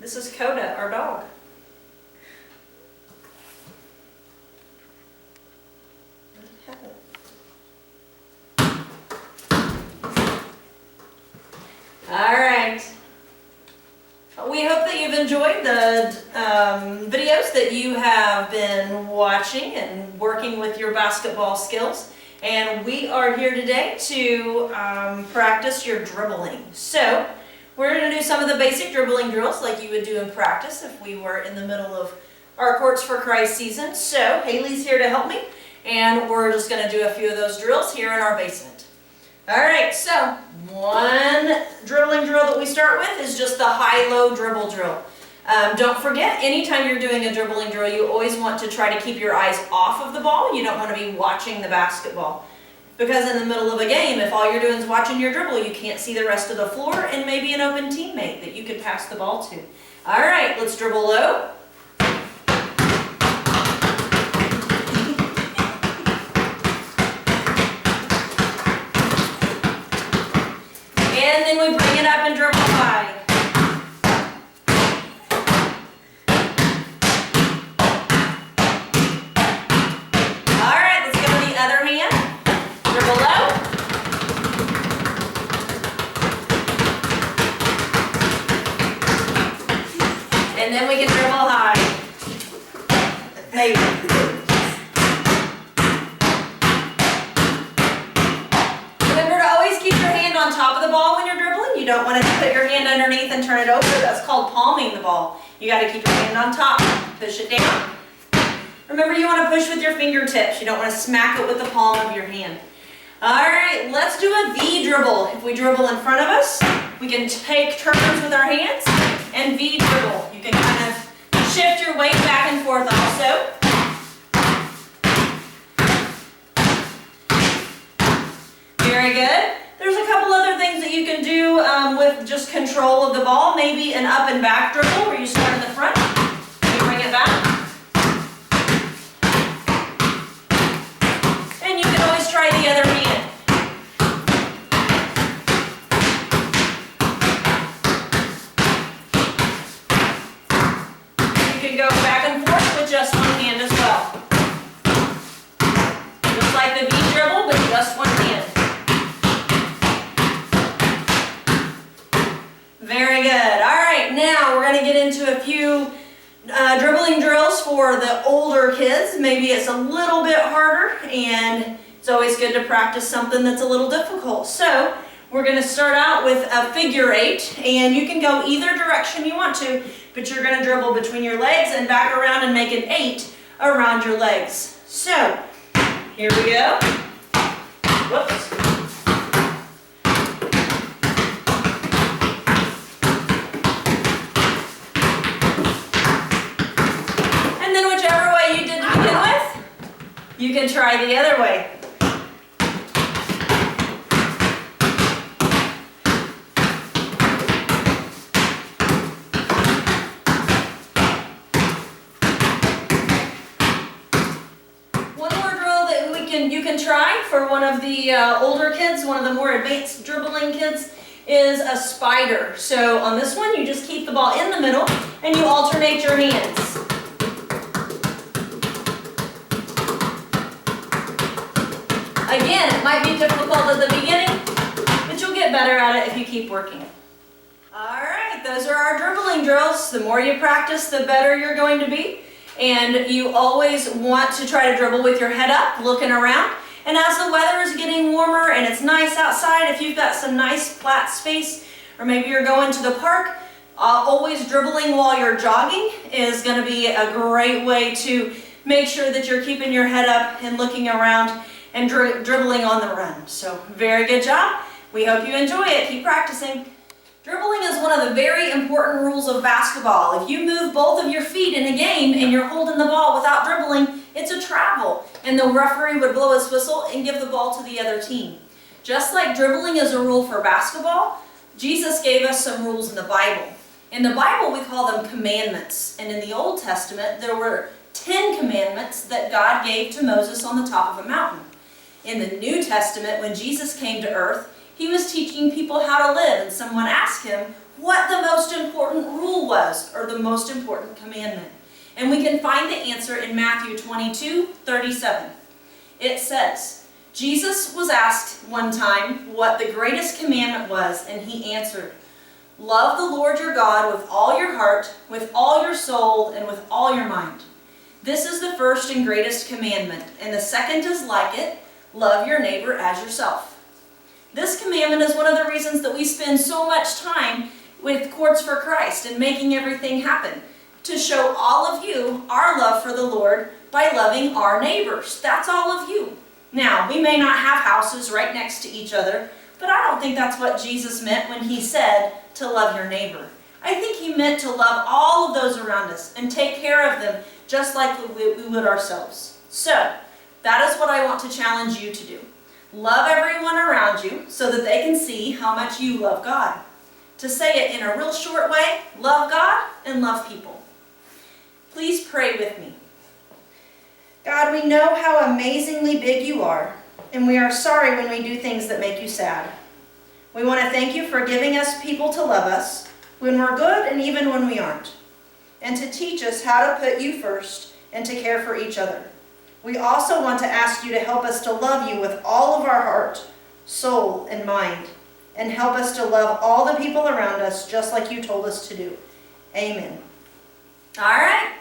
This is Coda, our dog. All right. We hope that you've enjoyed the videos that you have been watching and working with your basketball skills. And we are here today to practice your dribbling. So we're going to do some of the basic dribbling drills like you would do in practice if we were in the middle of our Courts for Christ season. So Haley's here to help me, and we're just going to do a few of those drills here in our basement. All right, so one dribbling drill that we start with is just the high-low dribble drill. Don't forget, anytime you're doing a dribbling drill, you always want to try to keep your eyes off of the ball. You don't want to be watching the basketball. Because in the middle of a game, if all you're doing is watching your dribble, you can't see the rest of the floor and maybe an open teammate that you could pass the ball to. All right, let's dribble low. And then we bring it up and dribble high. All right, let's go to the other hand. Dribble low. And then we can dribble high. Maybe. Remember to always keep your hand on top of the ball when you're dribbling. You don't want to put your hand underneath and turn it over. That's called palming the ball. You got to keep your hand on top. Push it down. Remember, you want to push with your fingertips. You don't want to smack it with the palm of your hand. All right, let's do a V dribble. If we dribble in front of us, we can take turns with our hands and V dribble. You can kind of shift your weight back and forth also. Very good. There's a couple other things that you can do with just control of the ball. Maybe an up and back dribble where you start in the front, you bring it back. And you can always try the other hand. You can go back and forth with just one hand as well. Just like the V dribble, but just one hand. Very good. All right, now we're going to get into a few dribbling drills for the older kids. Maybe it's a little bit harder, and it's always good to practice something that's a little difficult. So we're going to start out with a figure eight, and you can go either direction you want to, but you're going to dribble between your legs and back around and make an 8 around your legs. So here we go. Whoops. You can try the other way. One more drill that you can try for one of the older kids, one of the more advanced dribbling kids, is a spider. So on this one, you just keep the ball in the middle and you alternate your hands. Again, it might be difficult at the beginning, but you'll get better at it if you keep working. All right, those are our dribbling drills. The more you practice, the better you're going to be. And you always want to try to dribble with your head up, looking around. And as the weather is getting warmer and it's nice outside, if you've got some nice flat space, or maybe you're going to the park, always dribbling while you're jogging is going to be a great way to make sure that you're keeping your head up and looking around and dribbling on the run. So very good job. We hope you enjoy it. Keep practicing. Dribbling is one of the very important rules of basketball. If you move both of your feet in a game and you're holding the ball without dribbling, it's a travel, and the referee would blow his whistle and give the ball to the other team. Just like dribbling is a rule for basketball, Jesus gave us some rules in the Bible. In the Bible, we call them commandments, and in the Old Testament, there were 10 commandments that God gave to Moses on the top of a mountain. In the New Testament, when Jesus came to earth, he was teaching people how to live, and someone asked him, what the most important rule was, or the most important commandment. And we can find the answer in Matthew 22:37. It says, Jesus was asked one time what the greatest commandment was, and he answered, "Love the Lord your God with all your heart, with all your soul, and with all your mind. This is the first and greatest commandment, and the second is like it, love your neighbor as yourself." This commandment is one of the reasons that we spend so much time with Courts for Christ and making everything happen, to show all of you our love for the Lord by loving our neighbors. That's all of you. Now, we may not have houses right next to each other, but I don't think that's what Jesus meant when he said to love your neighbor. I think he meant to love all of those around us and take care of them just like we would ourselves. So, that is what I want to challenge you to do. Love everyone around you so that they can see how much you love God. To say it in a real short way, love God and love people. Please pray with me. God, we know how amazingly big you are, and we are sorry when we do things that make you sad. We want to thank you for giving us people to love us when we're good and even when we aren't, and to teach us how to put you first and to care for each other. We also want to ask you to help us to love you with all of our heart, soul, and mind, and help us to love all the people around us just like you told us to do. Amen. All right.